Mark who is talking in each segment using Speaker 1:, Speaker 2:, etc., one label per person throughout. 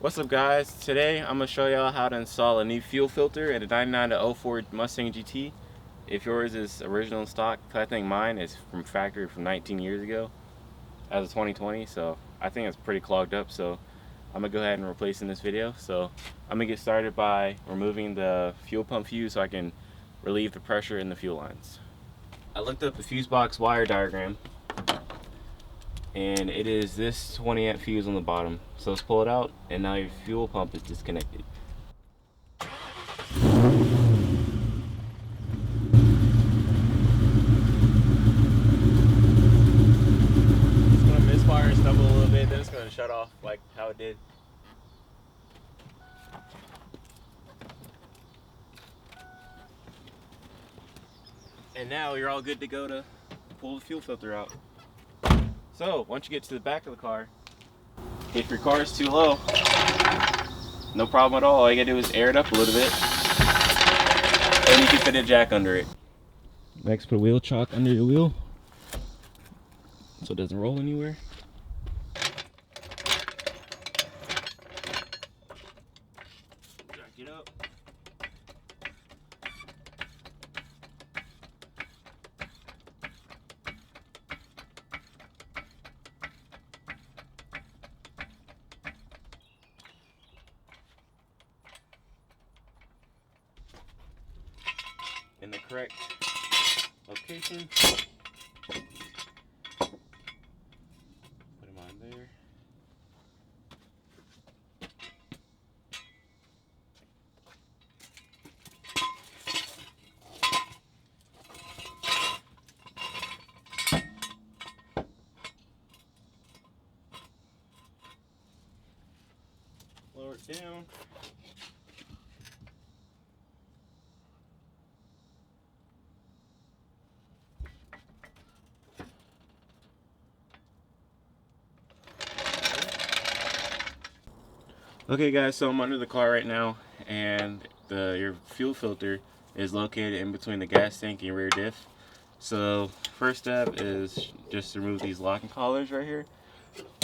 Speaker 1: What's up guys? Today I'm going to show y'all how to install a new fuel filter in a 99 to 04 Mustang GT. If yours is original in stock, I think mine is from factory from 19 years ago as of 2020, so I think it's pretty clogged up, so I'm going to go ahead and replace in this video. So I'm going to get started by removing the fuel pump fuse so I can relieve the pressure in the fuel lines. I looked up the fuse box wire diagram, and it is this 20 amp fuse on the bottom. So let's pull it out, and now your fuel pump is disconnected. It's gonna misfire and stumble a little bit, then it's gonna shut off like how it did. And now you're all good to go to pull the fuel filter out. So once you get to the back of the car, if your car is too low, no problem at all. You gotta do is air it up a little bit, and you can fit a jack under it. Next, put a wheel chock under your wheel so it doesn't roll anywhere. Jack it up. In the correct location. Put them on there. Lower it down. Okay guys, so I'm under the car right now, and your fuel filter is located in between the gas tank and your rear diff. So first step is just to remove these locking collars right here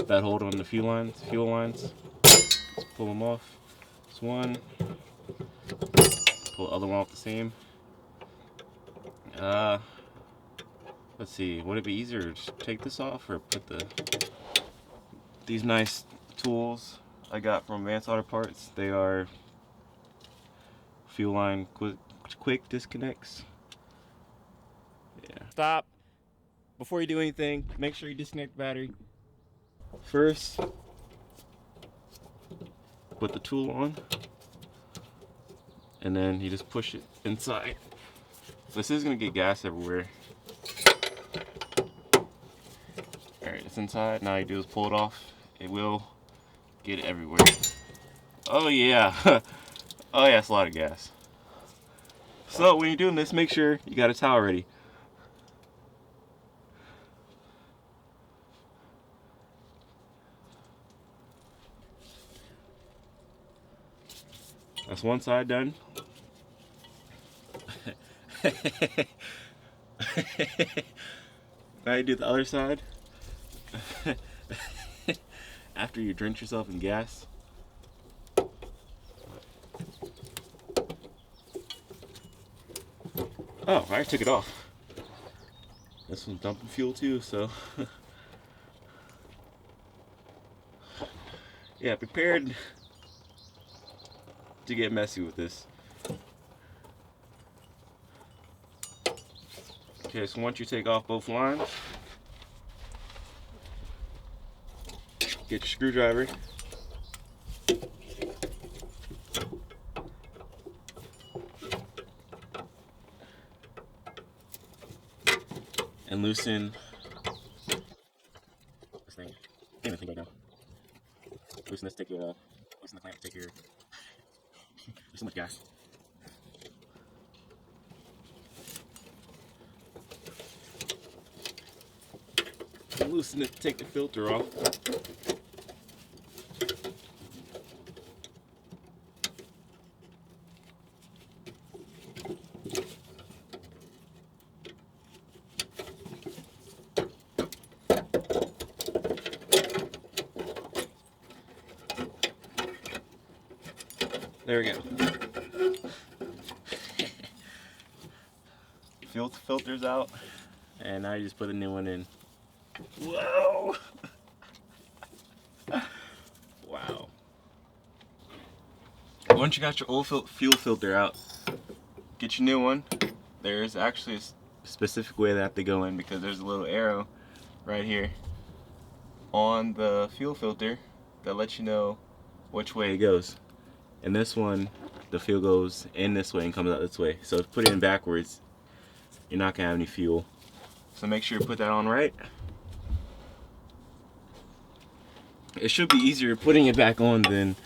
Speaker 1: that hold on the fuel lines. Let's pull them off. This one. Pull the other one off the same. Let's see, would it be easier to just take this off or put these nice tools I got from Advanced Auto Parts? They are fuel line quick disconnects. Yeah. Stop. Before you do anything, make sure you disconnect the battery. First, put the tool on, and then you just push it inside. This is gonna get gas everywhere. Alright, it's inside. Now you do is pull it off. It will get it everywhere. Oh yeah. Oh yeah, it's a lot of gas. So when you're doing this, make sure you got a towel ready. That's one side done. Now you do the other side. After you drench yourself in gas. Oh, I took it off. This one's dumping fuel too, so. Yeah, prepared to get messy with this. Okay, so once you take off both lines, get your screwdriver. And loosen this thing. Can't even think right now. Loosen this, loosen the clamp, take your. There's so much gas. And loosen it, take the filter off. There we go. Fuel filter's out, and now you just put a new one in. Whoa! Wow. Once you got your old fuel filter out, get your new one. There's actually a specific way that they go in, because there's a little arrow right here on the fuel filter that lets you know which way it goes. And this one, the fuel goes in this way and comes out this way. So if you put it in backwards, you're not gonna have any fuel. So make sure you put that on right. It should be easier putting it back on than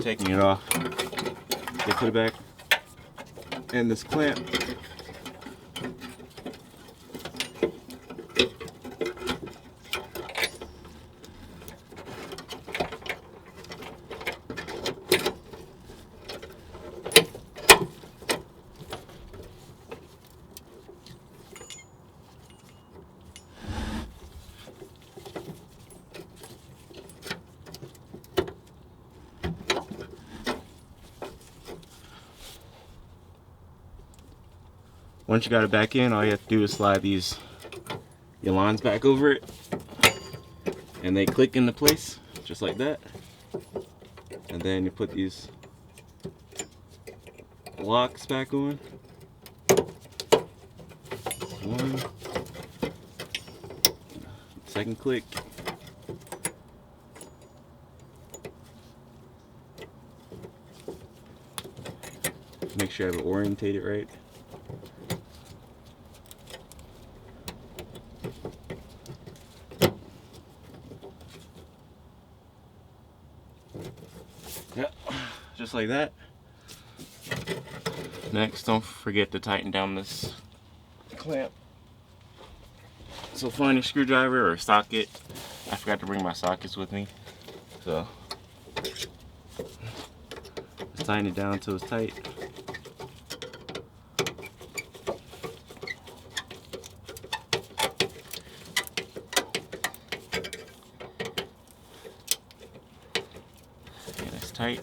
Speaker 1: taking it off. They put it back in this clamp. Once you got it back in, all you have to do is slide your lines back over it, and they click into place just like that. And then you put these locks back on. One, second click. Make sure I have it orientated right. Yep, just like that. Next, don't forget to tighten down this clamp. So find a screwdriver or a socket. I forgot to bring my sockets with me, so just tighten it down until it's tight. Tight,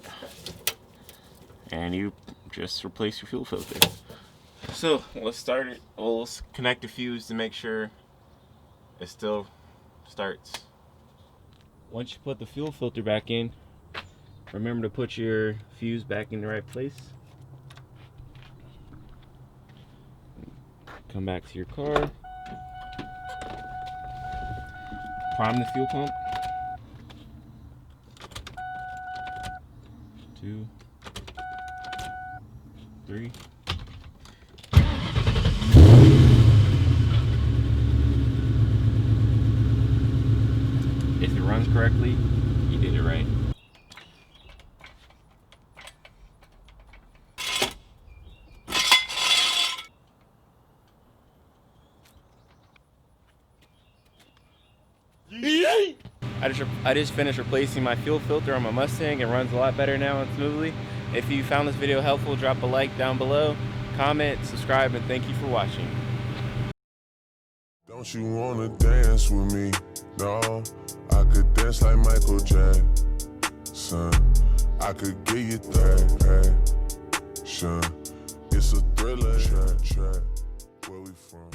Speaker 1: and you just replace your fuel filter. So let's start it. We'll connect the fuse to make sure it still starts. Once you put the fuel filter back in, remember to put your fuse back in the right place. Come back to your car, prime the fuel pump. 2, 3. If it runs correctly, you did it right. I just finished replacing my fuel filter on my Mustang. It runs a lot better now and smoothly. If you found this video helpful, drop a like down below, comment, subscribe, and thank you for watching.
Speaker 2: Don't you wanna dance with me? No, I could dance like Michael Jackson. I could give you that action. It's a thriller track. Where we from?